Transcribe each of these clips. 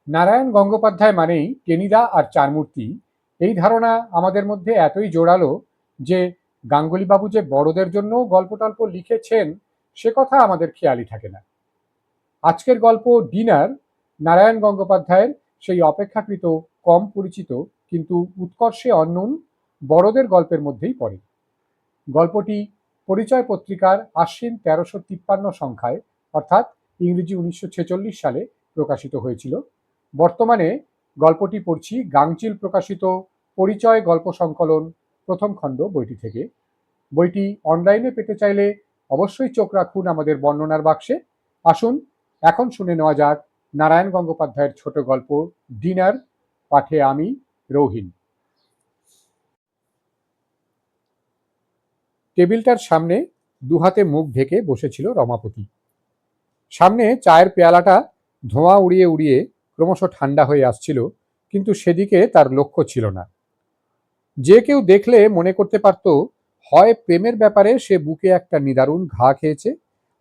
নারায়ণ গঙ্গোপাধ্যায় মানেই টেনিদা আর চারমূর্তি, এই ধারণা আমাদের মধ্যে এতই জোরালো যে গাঙ্গুলিবাবু যে বড়দের জন্য গল্প টল্প লিখেছেন সে কথা আমাদের খেয়ালই থাকে না। আজকের গল্প ডিনার নারায়ণ গঙ্গোপাধ্যায়ের সেই অপেক্ষাকৃত কম পরিচিত কিন্তু উৎকর্ষে অন্যন বড়দের গল্পের মধ্যেই পড়ে। গল্পটি পরিচয় পত্রিকার আশ্বিন ১৩৫৩ সংখ্যায় অর্থাৎ ইংরেজি ১৯৪৬ সালে প্রকাশিত হয়েছিল। বর্তমানে গল্পটি পড়ছি গাংচিল প্রকাশিত পরিচয় গল্প সংকলন প্রথম খণ্ড বইটি থেকে। বইটি অনলাইনে পেতে চাইলে অবশ্যই চোখ রাখুন আমাদের বর্ণনার বাক্সে। আসুন এখন শুনে নেওয়া যাক নারায়ণ গঙ্গোপাধ্যায়ের ছোট গল্প ডিনার, পাঠে আমি রৌহিন। টেবিলটার সামনে দুহাতে মুখ ঢেকে বসেছিল রমাপতি। সামনে চায়ের পেয়ালাটা ধোঁয়া উড়িয়ে উড়িয়ে ক্রমশ ঠান্ডা হয়ে আসছিল, কিন্তু সেদিকে তার লক্ষ্য ছিল না। যে কেউ দেখলে মনে করতে পারত হয় প্রেমের ব্যাপারে সে বুকে একটা নিদারুণ ঘা খেয়েছে,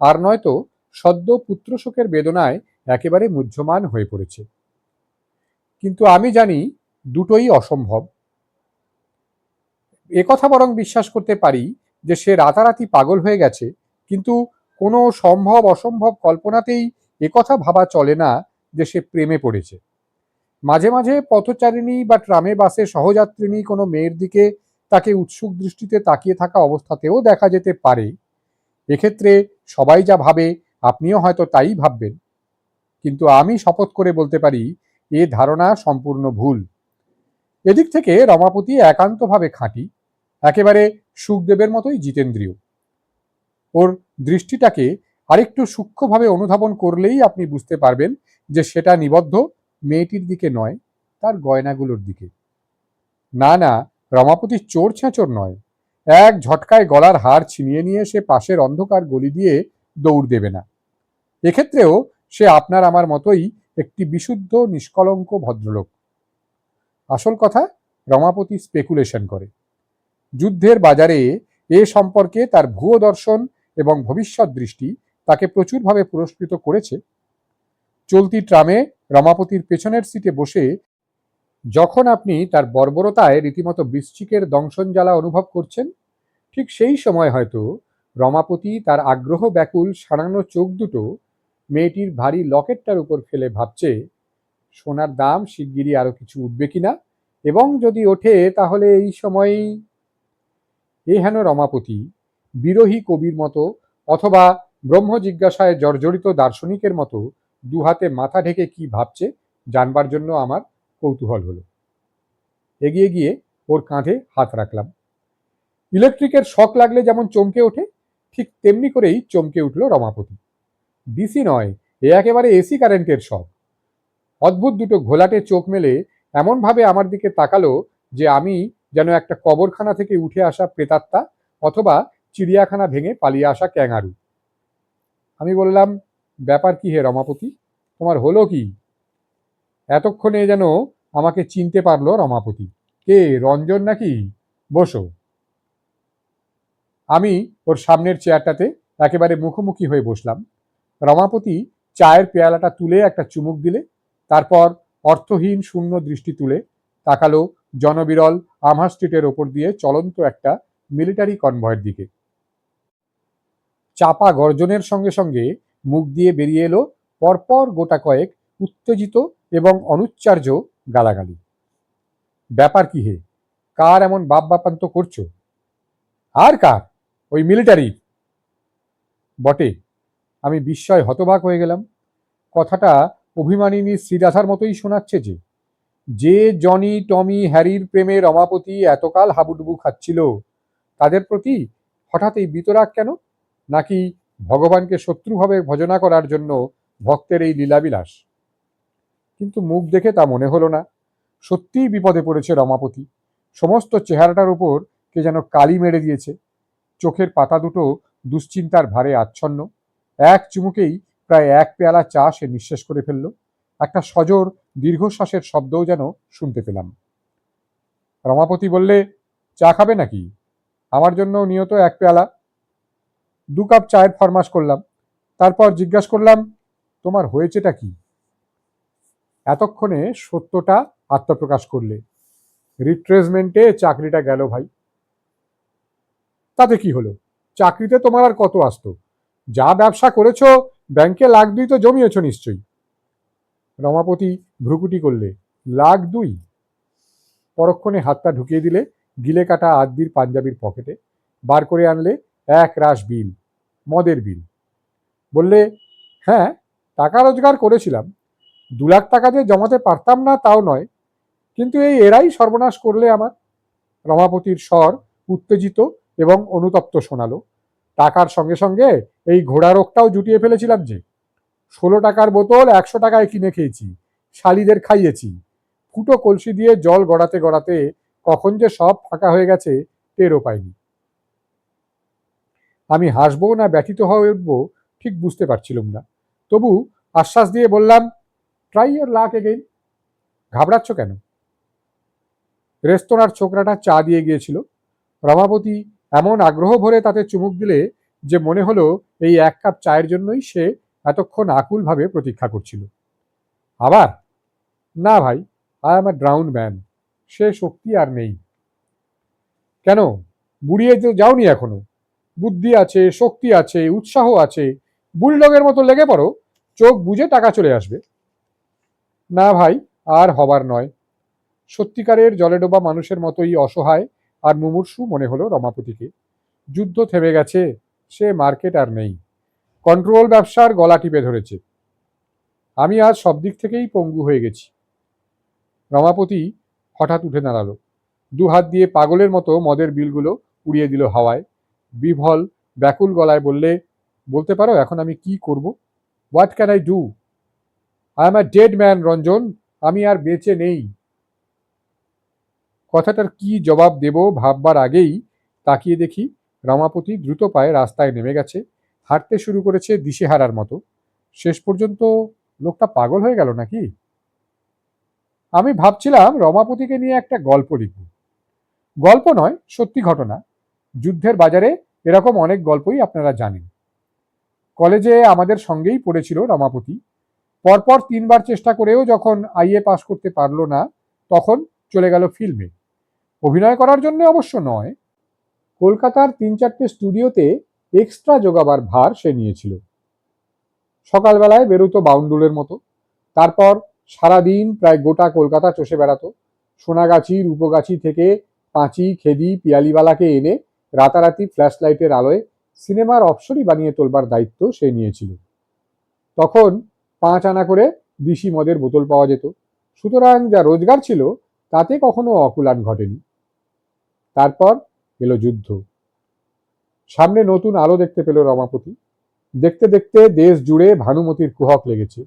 আর নয়তো সদ্য পুত্রশোকের বেদনায় একেবারে মুহ্যমান হয়ে পড়েছে। কিন্তু আমি জানি দুটোই অসম্ভব। একথা বরং বিশ্বাস করতে পারি যে সে রাতারাতি পাগল হয়ে গেছে, কিন্তু কোনো সম্ভব অসম্ভব কল্পনাতেই একথা ভাবা চলে না যে সে প্রেমে পড়েছে। মাঝে মাঝে পথচারিণী বা ট্রামে বাসে সহযাত্রিণী কোনো মেয়ের দিকে তাকে উৎসুক দৃষ্টিতে তাকিয়ে থাকা অবস্থাতেও দেখা যেতে পারে। এক্ষেত্রে সবাই যা ভাবে আপনিও হয়তো তাই ভাববেন, কিন্তু আমি শপথ করে বলতে পারি এ ধারণা সম্পূর্ণ ভুল। এদিক থেকে রমাপতি একান্তভাবে খাঁটি, একেবারে সুখদেবের মতোই জিতেন্দ্রীয়। ওর দৃষ্টিটাকে আরেকটু সূক্ষ্মভাবে অনুধাবন করলেই আপনি বুঝতে পারবেন যে সেটা নিবদ্ধ মেয়েটির দিকে নয়, তার গয়নাগুলোর দিকে। না না, রমাপতি চোর ছেঁচড় নয়। এক ঝটকায় গলার হার ছিনিয়ে নিয়ে সে পাশের অন্ধকার গলি দিয়ে দৌড় দেবে না। এক্ষেত্রেও সে আপনার আমার মতোই একটি বিশুদ্ধ নিষ্কলঙ্ক ভদ্রলোক। আসল কথা, রমাপতি স্পেকুলেশন করে। যুদ্ধের বাজারে এ সম্পর্কে তার ভুয়ো দর্শন এবং ভবিষ্যৎ দৃষ্টি তাকে প্রচুরভাবে পুরস্কৃত করেছে। চলতি ট্রামে রমাপতির পেছনের সিটে বসে যখন আপনি তার বর্বরতায় রীতিমতো বৃশ্চিকের দংশন জ্বালা অনুভব করছেন, ঠিক সেই সময় হয়তো রমাপতি তার আগ্রহ ব্যাকুল সারানো চোখ দুটো মেয়েটির ভারী লকেটটার উপর ফেলে ভাবছে সোনার দাম শিগগিরই আরো কিছু উঠবে কিনা, এবং যদি ওঠে তাহলে এই সময়ই। এ হেন রমাপতি বিরোহী কবির মতো অথবা ব্রহ্ম জিজ্ঞাসায় জর্জরিত দার্শনিকের মতো দুহাতে মাথা ঢেকে কি ভাবছে জানবার জন্য আমার কৌতূহল হলো। এগিয়ে গিয়ে ওর কাঁধে হাত রাখলাম। ইলেকট্রিকের শক লাগলে যেমন চমকে ওঠে, ঠিক তেমনি করেই চমকে উঠল রমাপতি। ডিসি নয়, এ একেবারে এসি কারেন্টের শক। অদ্ভুত দুটো ঘোলাটে চোখ মেলে এমনভাবে আমার দিকে তাকালো যে আমি যেন একটা কবরখানা থেকে উঠে আসা প্রেতাত্মা অথবা চিড়িয়াখানা ভেঙে পালিয়ে আসা ক্যাঙারু। আমি বললাম, ব্যাপার কি হে রমাপতি, তোমার হলো কি? এতক্ষণে যেন আমাকে চিনতে পারলো রমাপতি। কে, রঞ্জন নাকি? বসো। আমি ওর সামনের চেয়ারটাতে একেবারে মুখোমুখি হয়ে বসলাম। রমাপতি চায়ের পেয়ালাটা তুলে একটা চুমুক দিলে, তারপর অর্থহীন শূন্য দৃষ্টি তুলে তাকালো জনবিরল আমহা স্ট্রিটের ওপর দিয়ে চলন্ত একটা মিলিটারি কনভয়ের দিকে। চাপা গর্জনের সঙ্গে সঙ্গে মুখ দিয়ে বেরিয়ে এলো পরপর গোটা কয়েক উত্তেজিত এবং অনুচ্চার্য গালাগালি। ব্যাপার কি হে, কার এমন বাপ বাপান্ত করছো? আর কার? ওই মিলিটারি বটে। আমি বিস্ময় হতবাক হয়ে গেলাম। কথাটা অভিমানিনী শ্রীরাধার মতোই শোনাচ্ছে যে। যে জনি টমি হ্যারির প্রেমে রমাপতি এতকাল হাবুডুবু খাচ্ছিল, তাদের প্রতি হঠাৎ এই বিতরাগ কেন? নাকি ভগবানকে শত্রুভাবে ভজনা করার জন্য ভক্তের এই লীলাবিলাস? কিন্তু মুখ দেখে তা মনে হলো না। সত্যিই বিপদে পড়েছে রমাপতি। সমস্ত চেহারাটার উপর কে যেন কালি মেরে দিয়েছে। চোখের পাতা দুটো দুশ্চিন্তার ভারে আচ্ছন্ন। এক চুমুকেই প্রায় এক পেয়ালা চা সে নিঃশেষ করে ফেলল। একটা সজোর দীর্ঘশ্বাসের শব্দও যেন শুনতে পেলাম। রমাপতি বললে, চা খাবে নাকি? আমার জন্য নিয়ত এক পেয়ালা। 2 কাপ চায়ের ফরমাশ করলাম। তারপর জিজ্ঞাসা করলাম, তোমার হয়েছেটা কি? এতক্ষণে সত্যটা আত্মপ্রকাশ করলে। রিট্রেসমেন্টে চাকরিটা গেল ভাই। তাতে কি হলো? চাকরিতে তোমার আর কত আসতো? যা ব্যবসা করেছো, ব্যাংকে $1,02,000 তো জমিয়েছো নিশ্চয়ই। রমাপতি ভ্রুকুটি করলে। $1,02,000? পরক্ষণে হাতটা ঢুকিয়ে দিলে গিলে কাটা আদ্যির পাঞ্জাবির পকেটে, বার করে আনলে এক রাশ বিল, মদের বিল। বললে, হ্যাঁ, টাকা রোজগার করেছিলাম। 2 লাখ টাকা যে জমাতে পারতাম না তাও নয়, কিন্তু এই এরাই সর্বনাশ করলে আমার। রমাপতির স্বর উত্তেজিত এবং অনুতপ্ত শোনালো। টাকার সঙ্গে সঙ্গে এই ঘোড়া রোগটাও জুটিয়ে ফেলেছিলাম যে। 16 টাকার বোতল 100 টাকায় কিনে খেয়েছি, শালিদের খাইয়েছি। ফুটো কলসি দিয়ে জল গড়াতে গড়াতে কখন যে সব ফাঁকা হয়ে গেছে টেরও পাইনি। আমি হাসবো না ব্যথিত হয়ে উঠবো ঠিক বুঝতে পারছিলাম না। তবু আশ্বাস দিয়ে বললাম, ট্রাই ইয়োর লাক এগেইন। ঘাবড়াচ্ছ কেন? রেস্তোরাঁর ছোকরাটা চা দিয়ে গিয়েছিল। রমাপতি এমন আগ্রহ ভরে তাতে চুমুক দিলে যে মনে হলো এই 1 কাপ চায়ের জন্যই সে এতক্ষণ আকুলভাবে প্রতীক্ষা করছিল। আবার? না ভাই, I am a drowned man. সে শক্তি আর নেই। কেন? বুড়িয়ে তো যাওনি এখনো। বুদ্ধি আছে, শক্তি আছে, উৎসাহ আছে। বুলডগের মতো লেগে পড়ো, চোখ বুজে টাকা চলে আসবে। না ভাই, আর হবার নয়। সত্যিকারের জলে ডোবা মানুষের মতোই অসহায় আর মুমূর্ষু মনে হলো রমাপতিকে। যুদ্ধ থেমে গেছে, সে মার্কেট আর নেই। কন্ট্রোল ব্যবসার গলা টিপে ধরেছে। আমি আজ সব দিক থেকেই পঙ্গু হয়ে গেছি। রমাপতি হঠাৎ উঠে দাঁড়ালো। 2 হাত দিয়ে পাগলের মতো মদের বিলগুলো উড়িয়ে দিল হাওয়ায়। বিভল ব্যাকুল গলায় বললে, বলতে পারো এখন আমি কি করব? What can I do? I am a dead man Ranjan, আমি আর বেঁচে নেই। কথাটার কি জবাব দেব ভাববার আগেই তাকিয়ে দেখি রমাপতি দ্রুত পায়ে রাস্তায় নেমে গেছে, হাঁটতে শুরু করেছে দিশেহারার মতো। শেষ পর্যন্ত লোকটা পাগল হয়ে গেল নাকি? আমি ভাবছিলাম রমাপতিকে নিয়ে একটা গল্প লিখব। গল্প নয়, সত্যি ঘটনা। যুদ্ধের বাজারে এরকম অনেক গল্পই আপনারা জানেন। কলেজে আমাদের সঙ্গেই পড়েছিল রমাপতি। পরপর 3 বার চেষ্টা করেও যখন আইএ পাস করতে পারল না, তখন চলে গেল ফিল্মে। অভিনয় করার জন্য অবশ্য নয়, কলকাতার 3-4টে স্টুডিওতে এক্সট্রা জোগাবার ভার সে নিয়েছিল। সকালবেলায় বেরোতো বাউন্ডুলের মতো, তারপর সারাদিন প্রায় গোটা কলকাতা চষে বেড়াতো। সোনাগাছি, রূপগাছি থেকে পাঁচি, খেদি, পিয়ালিওয়ালাকে এনে রাতারাতি ফ্ল্যাশ লাইটের আলোয় সিনেমার অপসরই বানিয়ে তোলবার দায়িত্ব সে নিয়েছিল। তখন 5 আনা করে দিশি মদের বোতল পাওয়া যেত, সুতরাং যা রোজগার ছিল তাতে কখনো অকুলান ঘটেনি। তারপর এলো যুদ্ধ। সামনে নতুন আলো দেখতে পেল রমাপতি। দেখতে দেখতে দেশ জুড়ে ভানুমতির কুহক লেগেছে।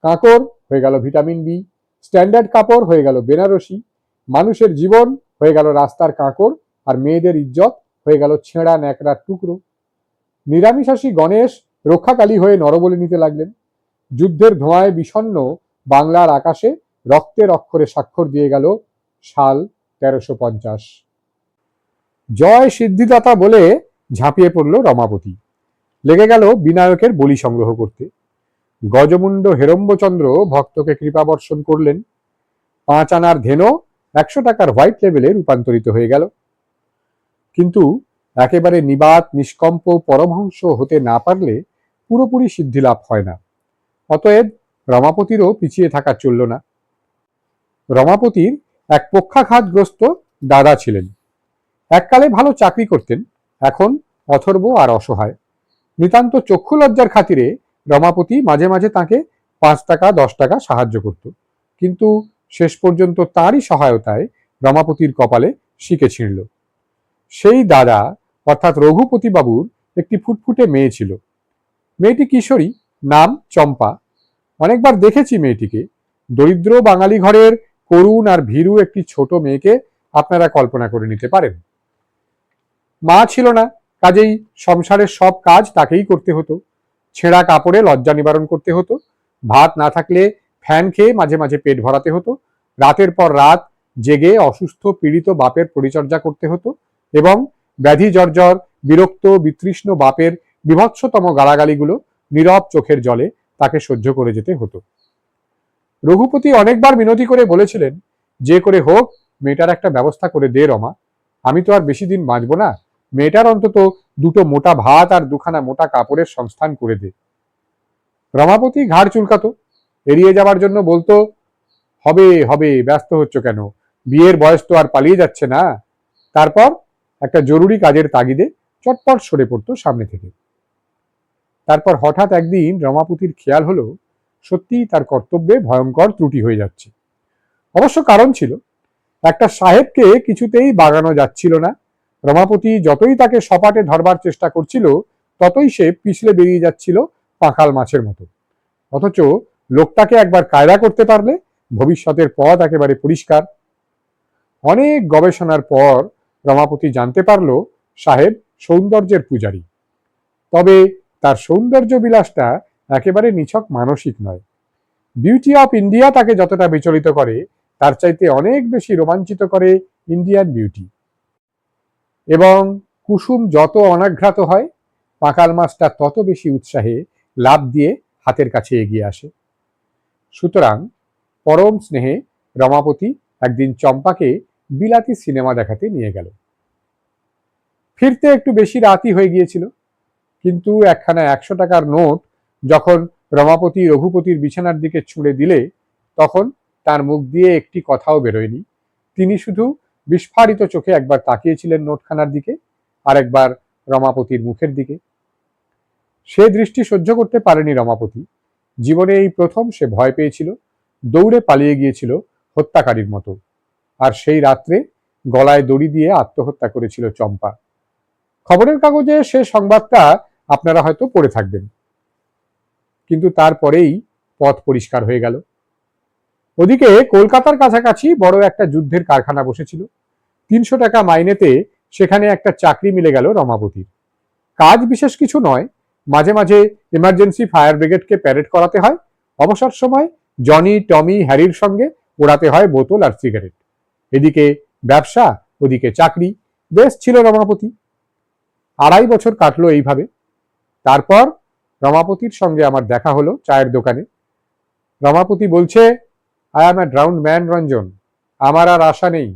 কাঁকড় হয়ে গেল ভিটামিন বি, স্ট্যান্ডার্ড কাপড় হয়ে গেল বেনারসি, মানুষের জীবন হয়ে গেল রাস্তার কাঁকড়, আর মেয়েদের ইজ্জত হয়ে গেল ছেঁড়া ন্যাকড়ার টুকরো। নিরামিষাসী গণেশ রক্ষাকালী হয়ে নরবলি নিতে লাগলেন। যুদ্ধের ধোঁয়ায় বিষণ্ণ বাংলার আকাশে রক্তের অক্ষরে স্বাক্ষর দিয়ে গেল সাল 1350। জয় সিদ্ধিদাতা বলে ঝাঁপিয়ে পড়ল রমাপতি। লেগে গেল বিনায়কের বলি সংগ্রহ করতে। গজমুণ্ড হেরম্বচন্দ্র ভক্তকে কৃপা বর্ষণ করলেন। 5 আনার ধেনো 100 টাকার হোয়াইট লেভেলে রূপান্তরিত হয়ে গেল। কিন্তু একেবারে নিবাত নিষ্কম্প পরমহংস হতে না পারলে পুরোপুরি সিদ্ধি লাভ হয় না। অতএব রমাপতিরও পিছিয়ে থাকা চলল না। রমাপতির এক পক্ষাঘাতগ্রস্ত দাদা ছিলেন। এককালে ভালো চাকরি করতেন, এখন অথর্ব আর অসহায়। নিতান্ত চক্ষু লজ্জার খাতিরে রমাপতি মাঝে মাঝে তাকে 5 টাকা 10 টাকা সাহায্য করত, কিন্তু শেষ পর্যন্ত তারই সহায়তায় রমাপতির কপালে শিকে ছিঁড়ল। সেই দাদা অর্থাৎ রঘুপতি বাবুর একটি ফুটফুটে মেয়ে ছিল। মেয়েটি কিশোরী, নাম চম্পা। অনেকবার দেখেছি মেয়েটিকে। দরিদ্র বাঙালি ঘরের করুণ আর ভীরু একটি ছোট মেয়েকে আপনারা কল্পনা করে নিতে পারেন। মা ছিল না, কাজেই সংসারের সব কাজ তাকেই করতে হতো। ছেঁড়া কাপড়ে লজ্জা নিবারণ করতে হতো, ভাত না থাকলে ফ্যান খেয়ে মাঝে মাঝে পেট ভরাতে হতো, রাতের পর রাত জেগে অসুস্থ পীড়িত বাপের পরিচর্যা করতে হতো, এবং ব্যাধি জর্জর বিরক্ত বিতৃষ্ণ বাপের বিভৎসতম গালাগালিগুলো নীরব চোখের জলে তাকে সহ্য করে যেতে হতো। রঘুপতি অনেকবার মিনতি করে বলেছিলেন, যে করে হোক মেয়েটার একটা ব্যবস্থা করে দে রমা, আমি তো আর বেশি দিন বাঁচব না, মেয়েটার অন্তত দুটো মোটা ভাত আর দুখানা মোটা কাপড়ের সংস্থান করে দে। রমাপতি ঘাড় চুলকাতো, এড়িয়ে যাওয়ার জন্য বলতো, হবে হবে, ব্যস্ত হচ্ছ কেন, বিয়ের বয়স তো আর পালিয়ে যাচ্ছে না। তারপর একটা জরুরি কাজের তাগিদে চটপট সরে পড়তো সামনে থেকে। তারপর হঠাৎ একদিন রমাপতির খেয়াল হলো সত্যিই তার কর্তব্যে ভয়ঙ্কর ত্রুটি হয়ে যাচ্ছে। অবশ্য কারণ ছিল, একটা সাহেবকে কিছুতেই বাগানো যাচ্ছিল না। রমাপতি যতই তাকে সপাটে ধরবার চেষ্টা করছিল ততই সে পিছলে বেরিয়ে যাচ্ছিল পাঁকাল মাছের মতো। অথচ লোকটাকে একবার কায়দা করতে পারলে ভবিষ্যতের পথ একেবারে পরিষ্কার। অনেক গবেষণার পর রমাপতি জানতে পারল সাহেব সৌন্দর্যের পূজারী। তবে তার সৌন্দর্য বিলাসটা একেবারে নিছক মানসিক নয়। বিউটি অফ ইন্ডিয়া তাকে যতটা বিচলিত করে তার চাইতে অনেক বেশি রোমাঞ্চিত করে ইন্ডিয়ান বিউটি। এবং কুসুম যত অনাঘ্রাত হয় পাঁকাল মাছটা তত বেশি উৎসাহে লাফ দিয়ে হাতের কাছে এগিয়ে আসে। সুতরাং পরম স্নেহে রমাপতি একদিন চম্পাকে বিলাতি সিনেমা দেখাতে নিয়ে গেল। ফিরতে একটু বেশি রাতই হয়ে গিয়েছিল, কিন্তু একখানা 100 টাকার নোট যখন রমাপতি রঘুপতির বিছানার দিকে ছুঁড়ে দিলে তখন তার মুখ দিয়ে একটি কথাও বেরোয়নি। তিনি শুধু বিস্ফারিত চোখে একবার তাকিয়েছিলেন নোটখানার দিকে, আর একবার রমাপতির মুখের দিকে। সে দৃষ্টি সহ্য করতে পারেনি রমাপতি। জীবনে এই প্রথম সে ভয় পেয়েছিল, দৌড়ে পালিয়ে গিয়েছিল হত্যাকারীর মতো। আর সেই রাত্রে গলায় দড়ি দিয়ে আত্মহত্যা করেছিল চম্পা। খবরের কাগজে সে সংবাদটা আপনারা হয়তো পড়ে থাকবেন, কিন্তু তারপরেই পথ পরিষ্কার হয়ে গেল। ওদিকে কলকাতার কাছাকাছি বড় একটা যুদ্ধের কারখানা বসেছিল। 300 টাকা মাইনেতে সেখানে একটা চাকরি মিলে গেল রমাপতির। কাজ বিশেষ কিছু নয়, মাঝে মাঝে ইমার্জেন্সি ফায়ার ব্রিগেডকে প্যারেড করাতে হয়, অবসর সময় জনি টমি হ্যারির সঙ্গে ওড়াতে হয় বোতল আর সিগারেট। এদিকে ব্যবসা, ওদিকে চাকরি, বেশ ছিল রমাপতি। 2.5 বছর কাটলো এইভাবে। তারপর রমাপতির সঙ্গে আমার দেখা হলো চায়ের দোকানে। রমাপতি বলছে, I am A drowned man Ranjan, আমার আর আশা নেই।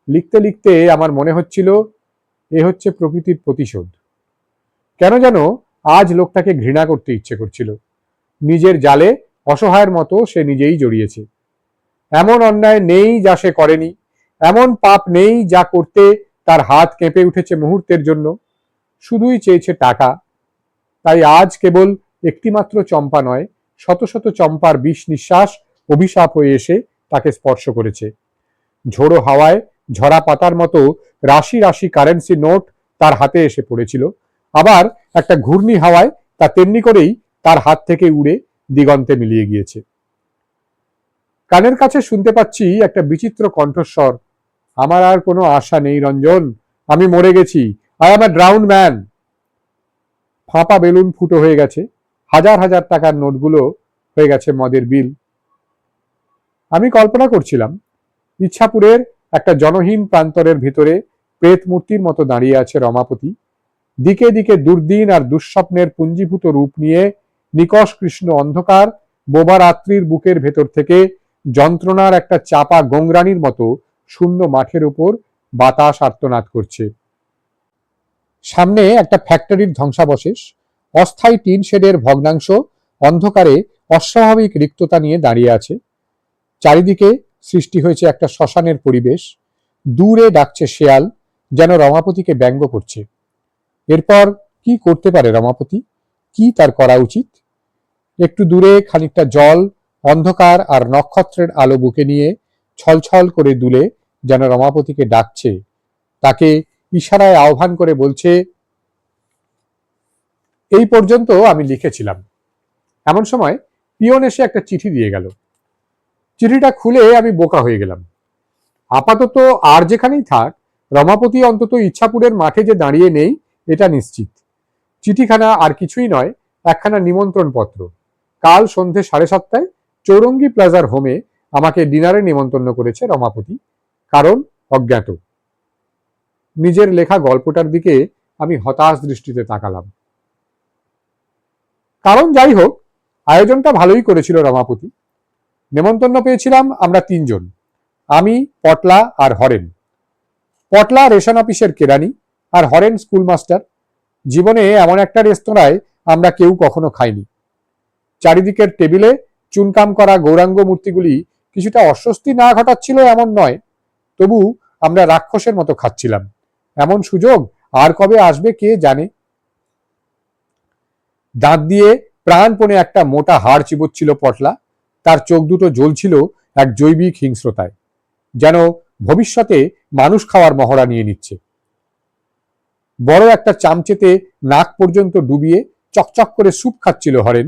লিখতে লিখতে আমার মনে হচ্ছিল এ হচ্ছে প্রকৃতির প্রতিশোধ। কেন যেন আজ লোকটাকে ঘৃণা করতে ইচ্ছে করছিল। নিজের জালে অসহায়ের মতো সে নিজেই জড়িয়েছে। এমন অন্যায় নেই যা সে করেনি, এমন পাপ নেই যা করতে তার হাত কেঁপে উঠেছে মুহূর্তের জন্য। শুধুই চেয়েছে টাকা। তাই আজ কেবল একটিমাত্র চম্পা নয়, শত শত চম্পার বিষ নিঃশ্বাস অভিশাপ হয়ে এসে তাকে স্পর্শ করেছে। ঝোড়ো হাওয়ায় ঝরা পাতার মতো রাশি রাশি কারেন্সি নোট তার হাতে এসে পড়েছিল, আবার একটা ঘূর্ণি হাওয়ায় তা তেমনি করেই তার হাত থেকে উড়ে দিগন্তে মিলিয়ে গিয়েছে। কানের কাছে শুনতে পাচ্ছি একটা বিচিত্র কণ্ঠস্বর, আমার আর কোনো আশা নেই রঞ্জন, আমি মরে গেছি, I am A drowned man. ফাঁপা বেলুন ফুটো হয়ে গেছে, হাজার হাজার টাকার নোটগুলো হয়ে গেছে মদের বিল। আমি কল্পনা করছিলাম ইচ্ছাপুরের একটা জনহীন প্রান্তরের ভিতরে প্রেত মূর্তির মতো দাঁড়িয়ে আছে রমাপতি। দিকে দিকে দুর্দিন আর দুঃস্বপ্নের পুঞ্জীভূত রূপ নিয়ে নিকষ কৃষ্ণ অন্ধকার বোবা রাত্রির বুকের ভেতর থেকে যন্ত্রণার একটা চাপা গোংরানির মতো শূন্য মাঠের উপর বাতাস আর্তনাদ করছে। সামনে একটা ফ্যাক্টরির ধ্বংসাবশেষ, অস্থায়ী টিন শেডের ভগ্নাংশ অন্ধকারে অস্বাভাবিক রিক্ততা নিয়ে দাঁড়িয়ে আছে। চারিদিকে সৃষ্টি হয়েছে একটা শ্মশানের পরিবেশ। দূরে ডাকছে শেয়াল, যেন রমাপতিকে ব্যঙ্গ করছে। এরপর কি করতে পারে রমাপতি? কি তার করা উচিত? একটু দূরে খানিকটা জল, অন্ধকার আর নক্ষত্রের আলো বুকে নিয়ে ছলছল করে দুলে যেন রমাপতিকে ডাকছে, তাকে ইশারায় আহ্বান করে বলছে, এই পর্যন্ত আমি লিখেছিলাম। এমন সময় পিয়ন এসে একটা চিঠি দিয়ে গেল। চিঠিটা খুলে আমি বোকা হয়ে গেলাম। আপাতত আর যেখানেই থাক, রমাপতি অন্তত ইচ্ছাপুরের মাঠে যে দাঁড়িয়ে নেই এটা নিশ্চিত। চিঠিখানা আর কিছুই নয়, একখানা নিমন্ত্রণ পত্র। কাল সন্ধে 7:30 চৌরঙ্গি প্লাজার হোমে আমাকে ডিনারে নিমন্ত্রণ করেছে রমাপতি, কারণ অজ্ঞাত। নিজের লেখা গল্পটার দিকে আমি হতাশ দৃষ্টিতে তাকালাম। কারণ যাই হোক, আয়োজনটা ভালোই করেছিল রমাপতি। নেমন্তন্ন পেয়েছিলাম আমরা 3 জন, আমি, পটলা আর হরেন। পটলা রেশন অফিসের কেরানি আর হরেন স্কুল মাস্টার। জীবনে এমন একটা রেস্তোরাঁয় আমরা কেউ কখনো খাইনি। চারিদিকের টেবিলে চুনকাম করা গৌরাঙ্গ মূর্তিগুলি কিছুটা অস্বস্তি না ঘটাচ্ছিল এমন নয়, তবু আমরা রাক্ষসের মতো খাচ্ছিলাম। এমন সুযোগ আর কবে আসবে কে জানে। দাঁত দিয়ে প্রাণপণে একটা মোটা হাড় চিবোচ্ছিল পটলা। তার চোখ দুটো জ্বলছিল এক জৈবিক হিংস্রতায়, যেন ভবিষ্যতে মানুষ খাওয়ার মহড়া নিয়ে নিচ্ছে। বড় একটা চামচেতে নাক পর্যন্ত ডুবিয়ে চকচক করে স্যুপ খাচ্ছিল হরেন।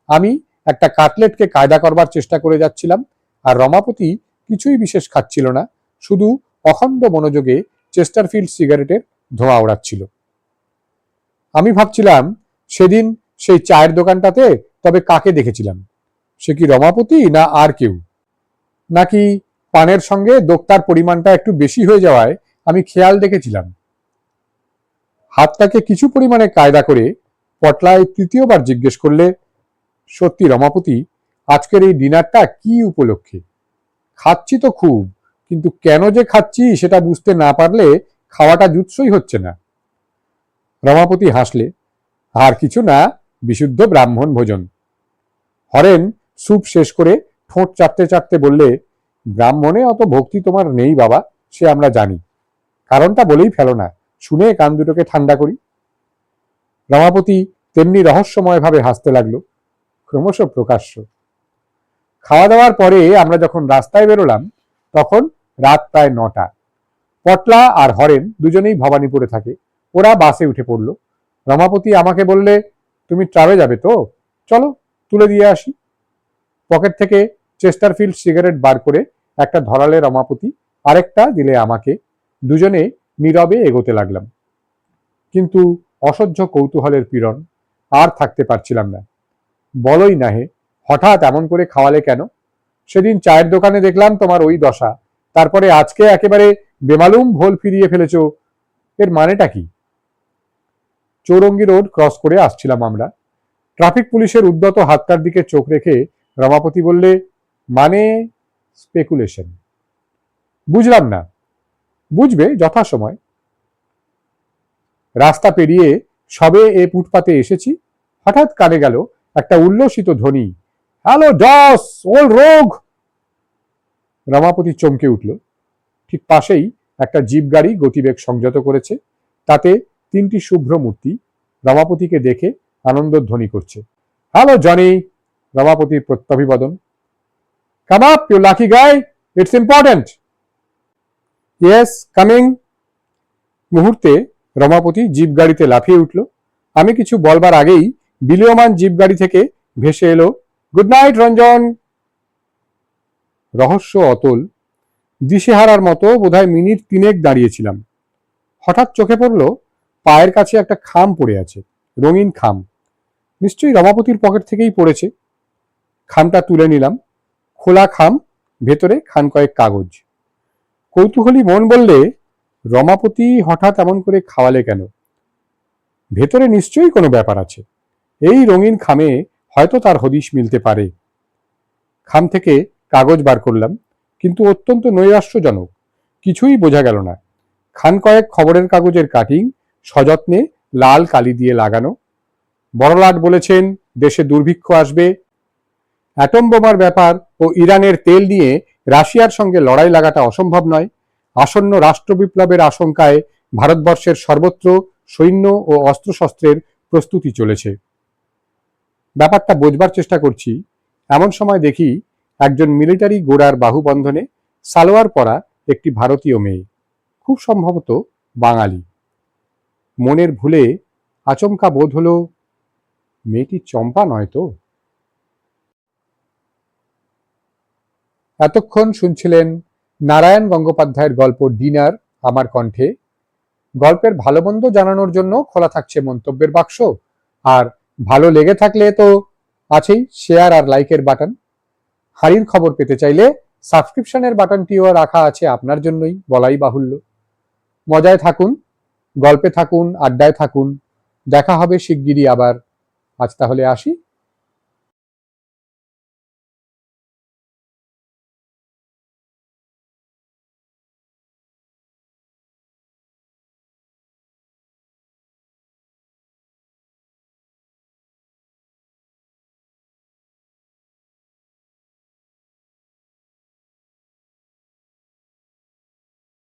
আমি একটা কাটলেটকে কায়দা করবার চেষ্টা করে যাচ্ছিলাম, আর রমাপতি কিছুই বিশেষ খাচ্ছিল না, শুধু অখণ্ড মনোযোগে চেস্টারফিল্ড সিগারেটের ধোঁয়া ওড়াচ্ছিল। আমি ভাবছিলাম, সেদিন সেই চায়ের দোকানটাতে তবে কাকে দেখেছিলাম? সে কি রমাপতি, না আর কেউ? নাকি পানের সঙ্গে দোক্তার পরিমাণটা একটু বেশি হয়ে যাওয়ায় আমি খেয়াল দেখেছিলাম? হাতটাকে কিছু পরিমাণে কায়দা করে পটলায় তৃতীয়বার জিজ্ঞেস করলে, সত্যি রমাপতি, আজকের এই ডিনারটা কি উপলক্ষে? খাচ্ছি তো খুব, কিন্তু কেন যে খাচ্ছি সেটা বুঝতে না পারলে খাওয়াটা জুৎসই হচ্ছে না। রমাপতি হাসলে, আর কিছু না, বিশুদ্ধ ব্রাহ্মণ ভোজন। হরেন স্যুপ শেষ করে ঠোঁট চাটতে চাটতে বললে, ব্রাহ্মণে অত ভক্তি তোমার নেই বাবা, সে আমরা জানি। কারণটা বলেই ফেলো না, শুনে কান দুটোকে ঠান্ডা করি। রমাপতি তেমনি রহস্যময়ভাবে হাসতে লাগলো, ক্রমশ প্রকাশ্য। খাওয়া দাওয়ার পরে আমরা যখন রাস্তায় বেরোলাম, তখন রাত প্রায় 9টা। পটলা আর হরেন দুজনেই ভবানীপুরে থাকে, ওরা বাসে উঠে পড়ল। রমাপতি আমাকে বললে, তুমি ট্রামে যাবে তো, চলো তুলে দিয়ে আসি। পকেট থেকে চেস্টারফিল্ড সিগারেট বার করে একটা ধরালে রমাপতি, আরেকটা দিলে আমাকে। দুজনে নীরবে এগোতে লাগলাম। কিন্তু অসহ্য কৌতূহলের পীড়ন, আর থাকতে পারছিলাম না। বলোই না হে, হঠাৎ এমন করে খাওয়ালে কেন? সেদিন চায়ের দোকানে দেখলাম তোমার ওই দশা, তারপরে আজকে একেবারে বেমালুম ভোল ফিরিয়ে ফেলেছ, এর মানেটা কি? চৌরঙ্গি রোড ক্রস করে আসছিলাম আমরা। ট্রাফিক পুলিশের উদ্যত হাতটার দিকে চোখ রেখে রমাপতি বললে, মানে স্পেকুলেশন। বুঝলাম না। বুঝবে যথাসময়। রাস্তা পেরিয়ে সবে এ ফুটপাতে এসেছি, হঠাৎ কানে গেল একটা উল্লসিত ধ্বনি, হ্যালো ডস, ওল রোগ। রমাপতি চমকে উঠল। ঠিক পাশেই একটা জিপ গাড়ি গতিবেগ সংযত করেছে, তাতে 3টি শুভ্র মূর্তি রমাপতিকে দেখে আনন্দধ্বনি করছে। হ্যালো জনি, রমাপতির প্রত্যভিবাদন। Come up you lucky guy, it's important. Yes, coming. মুহূর্তে রমাপতি জিপ গাড়িতে লাফিয়ে উঠল। আমি কিছু বলবার আগেই বিলীয়মান জিপ গাড়ি থেকে ভেসে এলো, গুড নাইট রঞ্জন। রহস্য অতল। দিশেহারার মতো বোধহয় মিনিট 3 দাঁড়িয়েছিলাম। হঠাৎ চোখে পড়ল পায়ের কাছে একটা খাম পড়ে আছে, রঙিন খাম। নিশ্চয়ই রমাপতির পকেট থেকেই পড়েছে। খামটা তুলে নিলাম। খোলা খাম, ভেতরে খান কয়েক কাগজ। কৌতূহলী মন বললে, রমাপতি হঠাৎ এমন করে খাওয়ালে কেন? ভেতরে নিশ্চয়ই কোনো ব্যাপার আছে। এই রঙিন খামে হয়তো তার হদিশ মিলতে পারে। খাম থেকে কাগজ বার করলাম, কিন্তু অত্যন্ত নৈরাশ্যজনক, কিছুই বোঝা গেল না। খান কয়েক খবরের কাগজের কাটিং, সযত্নে লাল কালি দিয়ে লাগানো। বড়লাট বলেছেন দেশে দুর্ভিক্ষ আসবে, অ্যাটম বোমার ব্যাপার ও ইরানের তেল নিয়ে রাশিয়ার সঙ্গে লড়াই লাগাটা অসম্ভব নয়, আসন্ন রাষ্ট্রবিপ্লবের আশঙ্কায় ভারতবর্ষের সর্বত্র সৈন্য ও অস্ত্রশস্ত্রের প্রস্তুতি চলেছে। ব্যাপারটা বোঝবার চেষ্টা করছি, এমন সময় দেখি একজন মিলিটারি গোড়ার বাহুবন্ধনে সালোয়ার পরা একটি ভারতীয় মেয়ে, খুব সম্ভবত বাঙালি। মনের ভুলে আচমকা বোধ হলো, মেয়েটি চম্পা নয় তো? এতক্ষণ শুনছিলেন নারায়ণ গঙ্গোপাধ্যায়ের গল্প ডিনার আমার কণ্ঠে। গল্পের ভালো মন্দ জানানোর জন্য খোলা থাকছে মন্তব্যের বাক্স, আর ভালো লেগে থাকলে তো আছেই শেয়ার আর লাইকের বাটন। হাড়ির খবর পেতে চাইলে সাবস্ক্রিপশনের বাটনটিও রাখা আছে আপনার জন্যই, বলাই বাহুল্য। মজায় থাকুন, গল্পে থাকুন, আড্ডায় থাকুন। দেখা হবে শিগগিরই আবার। আজ তাহলে আসি।